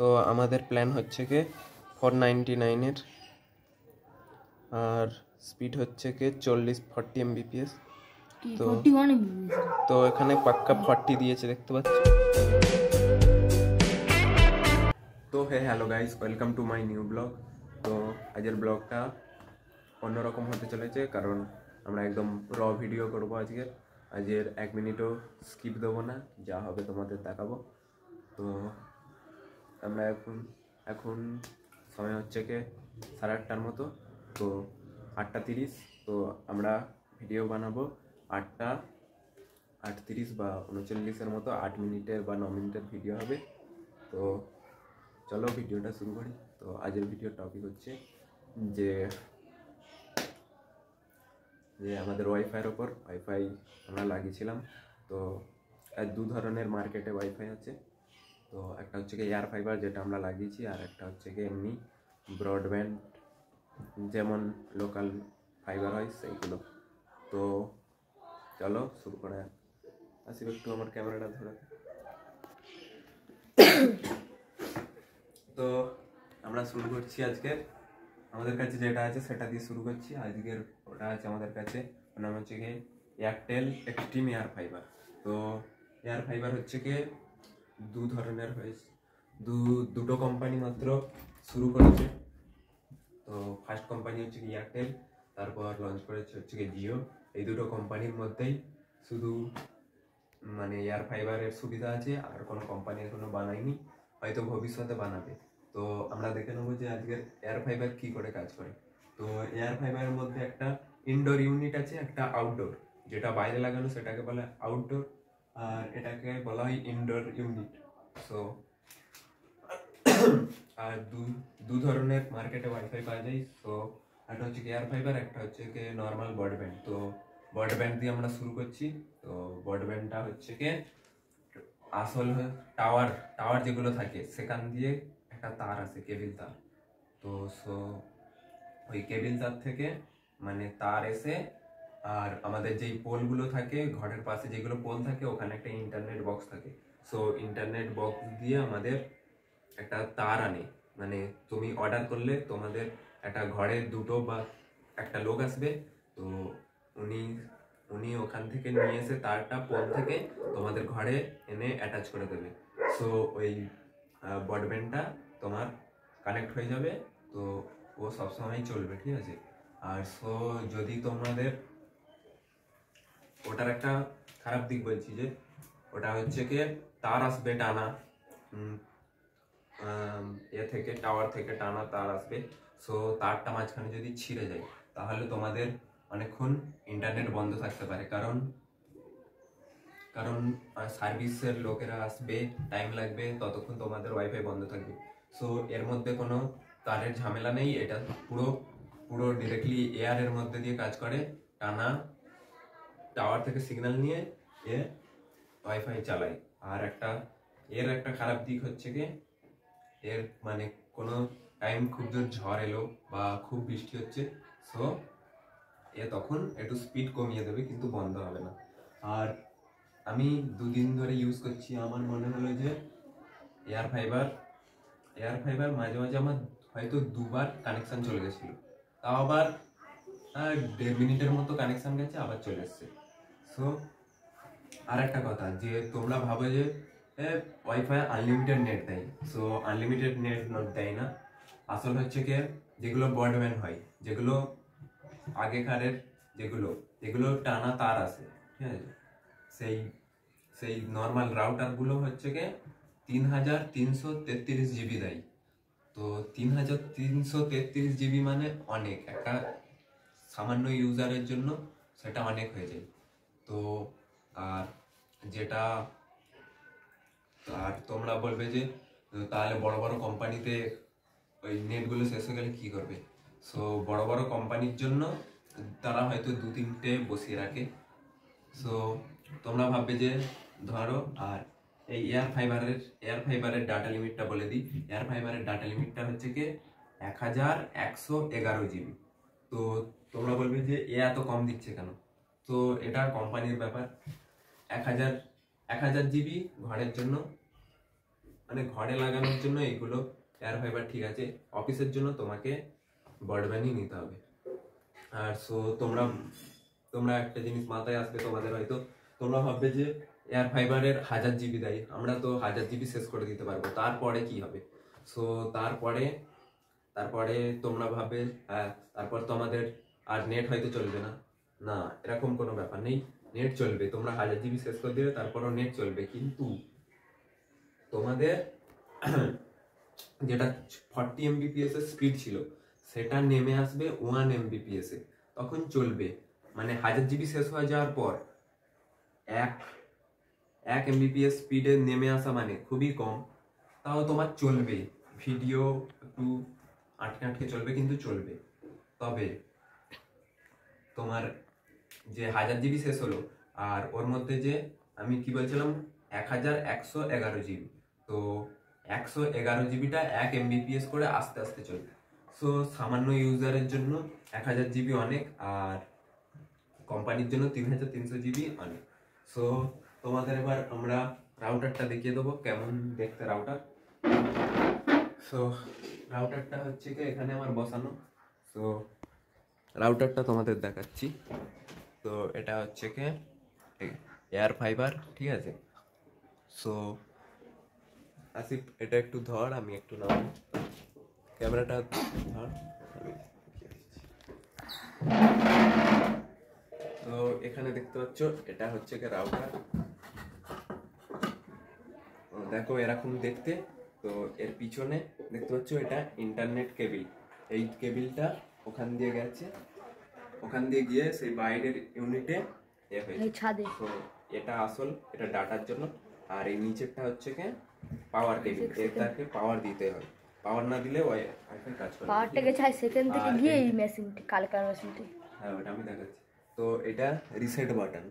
তো আমাদের প্ল্যান হচ্ছে কি 499 আর স্পিড হচ্ছে কি 40 Mbps। তো তো এখানে পাক্কা 40 দিয়েছে, দেখতে পাচ্ছ। তো hello guys, welcome to my new blog. তো আজকের ব্লগটা অন্যরকম হতে চলেছে, কারণ আমরা একদম র ভিডিও করবো আজকের 1 মিনিটও স্কিপ দেবো না, যা হবে তোমাদের দেখাবো। তো আমরা এখন সময় হচ্ছে কি 8:30 মতো। তো 8:30, তো আমরা ভিডিও বানাবো 8:38 বা 39 মতো, 8 মিনিটের বা 9 মিনিটের ভিডিও হবে। তো চলো ভিডিওটা শুরু করি। তো আজকের ভিডিওর টপিক হচ্ছে যে আমাদের ওয়াইফাইয়ের ওপর ওয়াইফাই আমরা লাগিয়েছিলাম। তো দু ধরনের মার্কেটে ওয়াইফাই আছে। তো একটা হচ্ছে কি এয়ার ফাইবার, যেটা আমরা লাগিয়েছি, আর একটা হচ্ছে কি এমনি ব্রডব্যান্ড, যেমন লোকাল ফাইবার হয় সেইগুলো। তো চলো শুরু করা যাক। আসিব একটু আমার ক্যামেরাটা ধরাতে। তো আমরা শুরু করছি আজকের, আমাদের কাছে যেটা আছে সেটা দিয়ে শুরু করছি। আজকের ওটা আছে আমাদের কাছে, ওর নাম হচ্ছে কি এয়ারটেল এক্সট্রিম এয়ার ফাইবার। তো এয়ার ফাইবার হচ্ছে কি দু ধরনের হয়েছে, দুটো কোম্পানি মাত্র শুরু করেছে। তো ফার্স্ট কোম্পানি হচ্ছে কি এয়ারটেল, তারপর লঞ্চ করেছে হচ্ছে কি জিও। এই দুটো কোম্পানির মধ্যেই শুধু মানে এয়ার ফাইবারের সুবিধা আছে, আর কোনো কোম্পানি এখনো বানায়নি, হয়তো ভবিষ্যতে বানাবে। তো আমরা দেখে নেবো যে আজকের এয়ার ফাইবার কি করে কাজ করে। তো এয়ার ফাইবারের মধ্যে একটা ইনডোর ইউনিট আছে, একটা আউটডোর। যেটা বাইরে লাগানো সেটাকে বলে আউটডোর, আর এটাকে বলা হয় ইনডোর ইউনিট। সো আর দু ধরনের মার্কেটে ওয়াইফাই পাওয়া যায়। তো একটা হচ্ছে এয়ার ফাইবার, একটা হচ্ছে কি নর্মাল ব্রডব্যান্ড। তো ব্রডব্যান্ড দিয়ে আমরা শুরু করছি। তো ব্রডব্যান্ডটা হচ্ছে কি আসল টাওয়ার যেগুলো থাকে সেখান দিয়ে একটা তার আছে, কেবিল তার। তো ওই কেবিল তার থেকে মানে তার এসে, আর আমাদের যেই পোলগুলো থাকে ঘরের পাশে, যেগুলো পোল থাকে ওখানে একটা ইন্টারনেট বক্স থাকে। সো ইন্টারনেট বক্স দিয়ে আমাদের একটা তার আনে। মানে তুমি অর্ডার করলে তোমাদের একটা ঘরে দুটো বা একটা লোক আসবে, তো উনি ওখান থেকে নিয়ে এসে তারটা পোল থেকে তোমাদের ঘরে এনে অ্যাটাচ করে দেবে। সো ওই ব্রডব্যান্ডটা তোমার কানেক্ট হয়ে যাবে। তো ও সবসময় চলবে, ঠিক আছে। আর যদি তোমাদের ওটার একটা খারাপ দিক বলছি, যে ওটা হচ্ছে কি তার আসবে টানা, থেকে টাওয়ার থেকে টানা তার আসবে। সো তারটা মাঝখানে যদি ছিঁড়ে যায় তাহলে তোমাদের অনেকক্ষণ ইন্টারনেট বন্ধ থাকতে পারে, কারণ সার্ভিসের লোকেরা আসবে, টাইম লাগবে, ততক্ষণ তোমাদের ওয়াইফাই বন্ধ থাকবে। সো এর মধ্যে কোনো তারের ঝামেলা নেই, এটা পুরো ডিরেক্টলি এয়ারের মধ্যে দিয়ে কাজ করে। টানা টাওয়ার থেকে সিগন্যাল নিয়ে এ ওয়াইফাই চালায়। আর এর একটা খারাপ দিক হচ্ছে কি এর মানে কোনো টাইম খুব জোর ঝড় এলো বা খুব বৃষ্টি হচ্ছে, সো তখন একটু স্পিড কমিয়ে দেবে, কিন্তু বন্ধ হবে না। আর আমি দুদিন ধরে ইউজ করছি, আমার মনে হলো যে এয়ার ফাইবার মাঝে মাঝে আমার হয়তো দুবার কানেকশন চলে গেছিলো, তাও আবার 1.5 মিনিটের মতো কানেকশন গেছে, আবার চলে এসছে। সো আর একটা কথা, যে তোমরা ভাবো যে ওয়াইফাই আনলিমিটেড নেট দেয়। সো আনলিমিটেড নেট দেয় না। আসল হচ্ছে কি যেগুলো ব্রডব্যান্ড হয়, যেগুলো আগেকারের যেগুলো টানা তার আছে, ঠিক আছে, সেই নর্মাল রাউটার গুলো হচ্ছে কি 3333 জিবি দেয়। তো 3333 জিবি মানে অনেক, একটা সামান্য ইউজারের জন্য সেটা অনেক হয়ে যায়। তো আর তোমরা বলবে যে তাহলে বড় বড় কোম্পানিতে ওই নেটগুলো শেষ হয়ে গেলে কি করবে। সো বড় বড় কোম্পানির জন্য তারা হয়তো 2-3টে বসিয়ে রাখে। সো তোমরা ভাববে যে ধরো, আর এই এয়ার ফাইবারের ডাটা লিমিটটা বলে দিই। এয়ার ফাইবারের ডাটা লিমিটটা হচ্ছে কি 1111 জিবি। তো তোমরা বলবে যে এত কম দিচ্ছে কেন। তো এটা কোম্পানির ব্যাপার। 1000 জিবি ঘরের জন্য মানে ঘরে লাগানোর জন্য এইগুলো এয়ার ফাইবার ঠিক আছে, অফিসের জন্য তোমাকে ব্রডব্যান্ডই নিতে হবে। আর সো তোমরা তোমরা একটা জিনিস মাথায় আসবে তোমাদের, হয়তো তোমরা ভাববে যে এয়ার ফাইবারের 1000 জিবি দেয়, আমরা তো 1000 জিবি শেষ করে দিতে পারবো, তারপরে কি হবে? সো তারপরে তারপরে তোমরা ভাববে তারপর তো আমাদের আর নেট হয়তো চলবে না। না, এরকম কোনো ব্যাপার নেই, নেট চলবে। তোমরা 1000 জিবি শেষ করে দিলে তারপরও নেট চলবে, কিন্তু তোমাদের যেটা 40 MBPS এর স্পিড ছিল সেটা নেমে আসবে 1 MBPS এ, তখন চলবে। মানে 1000 জিবি শেষ হয়ে যাওয়ার পর এক MBPS স্পিডে নেমে আসা মানে খুবই কম, তাও তোমার চলবে, ভিডিও একটু আটকে আটকে চলবে কিন্তু চলবে। তবে তোমার যে 1000 জিবি শেষ হলো আর ওর মধ্যে যে আমি কি বলছিলাম 1111 জিবি, তো 111 জিবিটা 1 MBPS করে আস্তে আস্তে চলবে। সো সামান্য ইউজারের জন্য 1000 জিবি অনেক, আর কোম্পানির জন্য 3300 জিবি অনেক। সো তোমাদের এবার আমরা রাউটারটা দেখিয়ে দেবো কেমন দেখতে রাউটার। সো রাউটারটা হচ্ছে কি এখানে আমার বসানো, সো রাউটারটা তোমাদের দেখাচ্ছি। তো এটা হচ্ছে কি এয়ার ফাইবার, ঠিক আছে। সো আসিফ এটা একটু ধর, আমি একটু নাম ক্যামেরাটা ধর, আমি তো এখানে দেখতে পাচ্ছ এটা হচ্ছে কি রাউটার, দেখো এরকম দেখতে। তো এর পিছনে দেখতে পাচ্ছ এটা ইন্টারনেট কেবিল, এই কেবিলটা ওখান দিয়ে গেছে, ওখান দিয়ে গিয়ে সেই বাইরের ইউনিটে ছাদে। তো এটা আসল, এটা ডাটার জন্য। আর এই নিচেরটা হচ্ছে কি পাওয়ার কেবিল, এটাকে পাওয়ার দিতে হয়, পাওয়ার না দিলে ওয়াইফাই কাজ করে না। পাওয়ারটা গেছে সেখান থেকে গিয়ে এই মেশিনটি কালকার মেশিনটি, হ্যাঁ ওটা আমি দেখাচ্ছি। তো এটা রিসেট বাটন,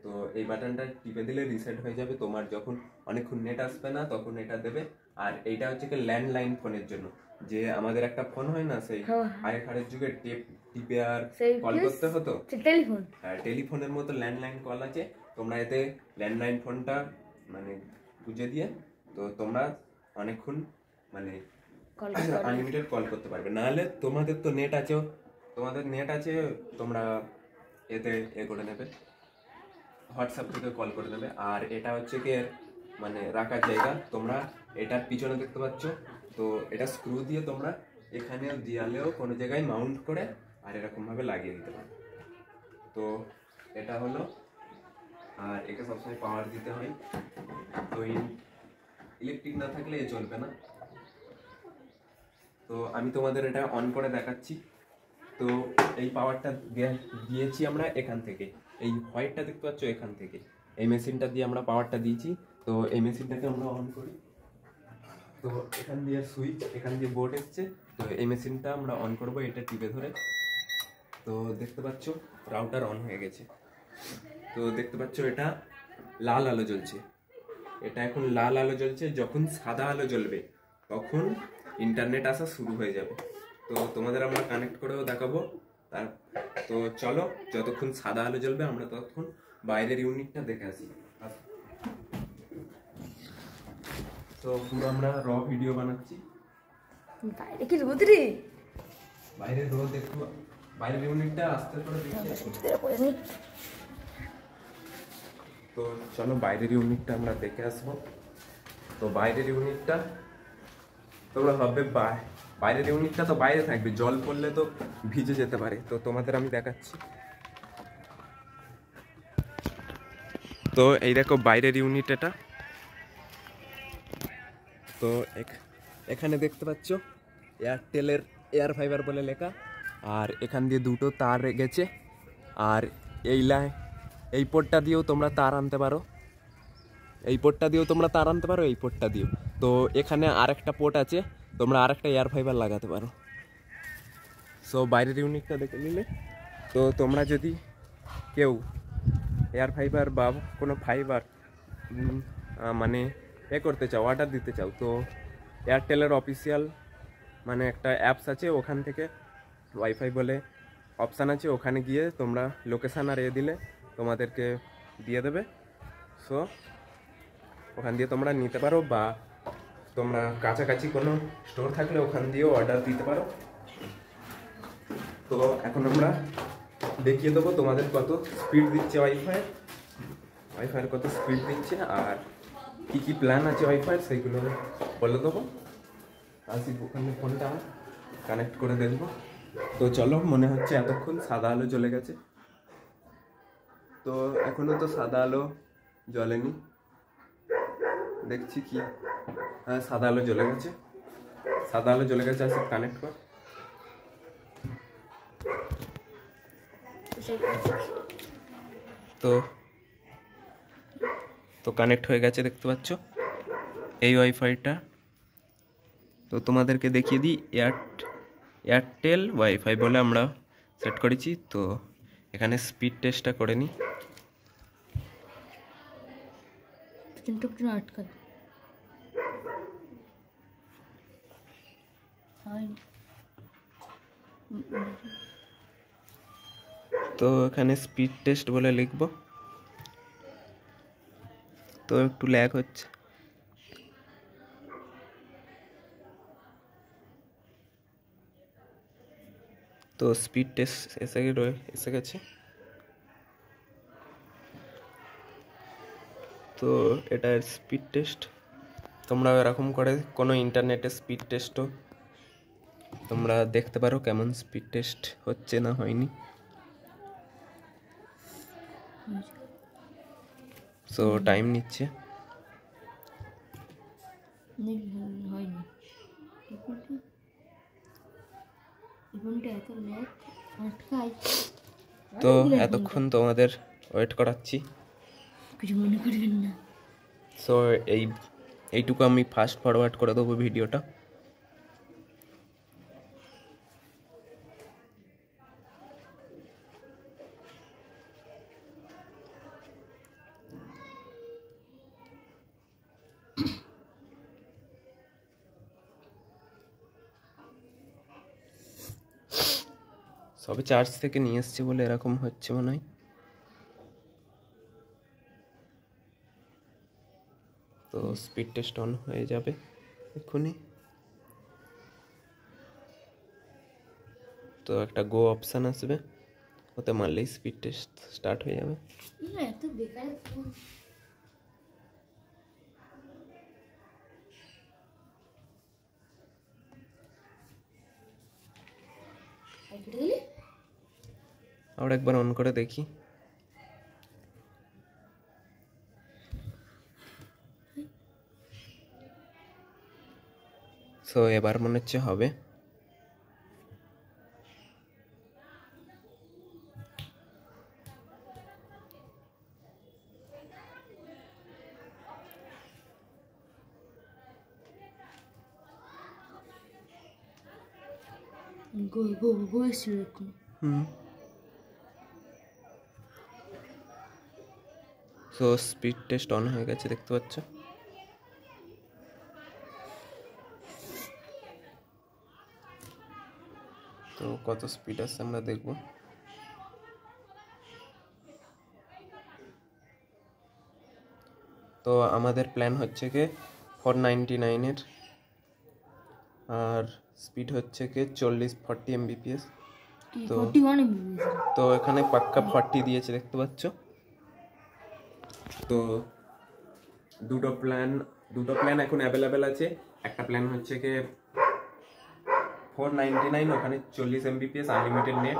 তো এই বাটনটা টিপে দিলে রিসেট হয়ে যাবে, তোমার যখন অনেকক্ষণ নেট আসবে না তখন এটা দেবে। আর এইটা হচ্ছে কি ল্যান্ডলাইন ফোনের জন্য, যে আমাদের একটা ফোন হয় না সেই আগেকারের যুগে টিপে আর কল করতে হতো, টেলিফোন, হ্যাঁ টেলিফোনের মতো ল্যান্ডলাইন কল আছে। তোমরা এতে ল্যান্ডলাইন ফোনটা মানে বুঝে দিয়ে তো তোমরা অনেকক্ষণ মানে আনলিমিটেড কল করতে পারবে। নাহলে তোমাদের তো নেট আছে, তোমাদের নেট আছে, তোমরা এতে করে নেবে, হোয়াটসঅ্যাপ থেকে কল করে দেবে। আর এটা হচ্ছে কি মানে রাখার জায়গা, তোমরা এটার পিছনে দেখতে পাচ্ছ, তো এটা স্ক্রু দিয়ে তোমরা এখানে দেয়ালেও কোনো জায়গায় মাউন্ট করে আর এরকম ভাবে লাগিয়ে দিতে পারো। তো এটা হলো, আর একে সবসময় পাওয়ার দিতে হয়, তো ইলেকট্রিক না থাকলে এ চলবে না। তো আমি তোমাদের এটা অন করে দেখাচ্ছি। তো এই পাওয়ারটা দিয়েছি আমরা এখান থেকে, এই হোয়াইটটা দেখতে পাচ্ছ এখান থেকে, এই মেশিনটা দিয়ে আমরা পাওয়ারটা দিয়েছি। তো এই মেশিনটাকে আমরা অন করি, তো এখান দিয়ে সুইচ, এখান দিয়ে বোর্ড এসছে, তো এই মেশিনটা আমরা অন করব এটা টিপে ধরে। তো দেখতে পাচ্ছ রাউটার অন হয়ে গেছে। তো দেখতে পাচ্ছ এটা লাল আলো জ্বলছে, এটা এখন লাল আলো জ্বলছে, যখন সাদা আলো জ্বলবে তখন ইন্টারনেট আসা শুরু হয়ে যাবে। তো তোমাদের আমরা কানেক্ট করেও দেখাবো। তো চলো, যতক্ষণ সাদা আলো জ্বলবে আমরা ততক্ষণ বাইরের ইউনিটটা দেখে আসি। তো পুরো আমরা র ভিডিও বানাচ্ছি। বাইরে কি রোদ রে, বাইরে রোদ, একটু বাইরের ইউনিটটা আস্তে করে দেখি। তো চলো বাইরের ইউনিটটা আমরা দেখে আসবো। তো বাইরের ইউনিটটা তোমরা ভাববে বাইরের ইউনিটটা তো বাইরে থাকবে, জল পড়লে তো ভিজে যেতে পারে। তো তোমাদের আমি দেখাচ্ছি। তো এই দেখো বাইরের ইউনিট এটা। তো এখানে দেখতে পাচ্ছ এয়ারটেলের এয়ার ফাইবার বলে লেখা, আর এখান দিয়ে দুটো তার গেছে, আর এই পোর্টটা দিয়েও তোমরা তার আনতে পারো, এই পোর্টটা দিয়েও তোমরা তার আনতে পারো, এই পোর্টটা দিয়েও। তো এখানে আরেকটা পোর্ট আছে, তোমরা আরেকটা এয়ার ফাইবার লাগাতে পারো। সো বাইরের ইউনিটটা দেখে নিলে। তো তোমরা যদি কেউ এয়ার ফাইবার বা কোনো ফাইবার মানে করতে চাও, অর্ডার দিতে চাও, তো এয়ারটেলের অফিসিয়াল মানে একটা অ্যাপস আছে, ওখান থেকে ওয়াইফাই বলে অপশান আছে, ওখানে গিয়ে তোমরা লোকেশান আর দিলে তোমাদেরকে দিয়ে দেবে। সো ওখান দিয়ে তোমরা নিতে পারো, বা তোমরা কাছাকাছি কোনো স্টোর থাকলে ওখান দিয়েও অর্ডার দিতে পারো। তো এখন আমরা দেখিয়ে দেবো তোমাদের কত স্পিড দিচ্ছে ওয়াইফাইয়ের কত স্পিড দিচ্ছে আর কী কী প্ল্যান আছে ওয়াইফাইয়ের সেইগুলো বলে দেবো। আসি ওখানে ফোনটা কানেক্ট করে দেখবো। তো চলো, মনে হচ্ছে এতক্ষণ সাদা আলো জ্বলে গেছে, তো এখনো তো সাদা আলো জ্বলেনি, দেখছি কি। হ্যাঁ, সাদা আলো জ্বলে গেছে, সাদা আলো জ্বলে গেছে। আসি কানেক্ট কর। তো তো কানেক্ট হয়ে গেছে, দেখতে পাচ্ছ এই ওয়াইফাইটা। তো তোমাদেরকে দেখিয়ে দিই, এয়ারটেল ওয়াইফাই বলে আমরা সেট করেছি। তো এখানে স্পিড টেস্টটা করে নিই। তো এখানে স্পিড টেস্ট বলে লিখব। তো একটু ল্যাগ হচ্ছে। তো স্পিড টেস্ট এসে গেছে। তো এটা স্পিড টেস্ট। তোমরা এরকম করে কোনো ইন্টারনেটে স্পিড টেস্টও তোমরা দেখতে পারো কেমন স্পিড টেস্ট হচ্ছে না হয়নি। সো টাইম নিচ্ছে। তো এতক্ষণ তোমাদের ওয়েট করাচ্ছি। কিছু মনে করবেন না। সো এইটুকু আমি ফাস্ট ফরওয়ার্ড করে দেবো ভিডিওটা। সবে চার্জ থেকে নিয়ে এসছি বলে এরকম হচ্ছে মনে হয়। তো স্পিড টেস্ট অন হয়ে যাবে এক্ষুনি। তো একটা গো অপশান আসবে, ওতে মারলেই স্পিড টেস্ট স্টার্ট হয়ে যাবে। এত বেকার ফোন। আবার একবার অন করে দেখি। সো এবার মনে হচ্ছে হবে। সো স্পিড টেস্ট অন হয়ে গেছে, দেখতে পাচ্ছ। তো কত স্পিড আছে আমরা দেখব। তো আমাদের প্ল্যান হচ্ছে কি 499 আর স্পিড হচ্ছে কি 40 Mbps। তো এখানে পাক্কা 40 দিয়েছে, দেখতে পাচ্ছ। তো দুটো প্ল্যান এখন অ্যাভেলেবেল আছে। একটা প্ল্যান হচ্ছে কি 499, ওখানে 40 Mbps আনলিমিটেড নেট।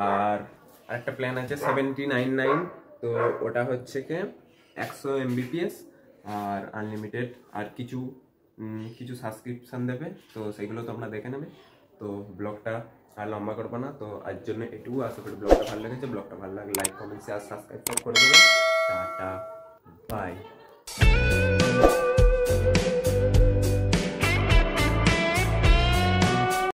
আর একটা প্ল্যান আছে 7099, তো ওটা হচ্ছে কি 100 Mbps আর আনলিমিটেড। আর কিছু সাবস্ক্রিপশান দেবে, তো সেগুলো তোমরা দেখে নেবে। তো ব্লগটা আর লম্বা করবো না, তো আজ জন্য এটুকু। আশা করি ব্লগটা ভালো লেগেছে। ব্লগটা ভালো লাগলে লাইক, কমেন্ট, শেয়ার, সাবস্ক্রাইব করে দেবেন। Tata, by.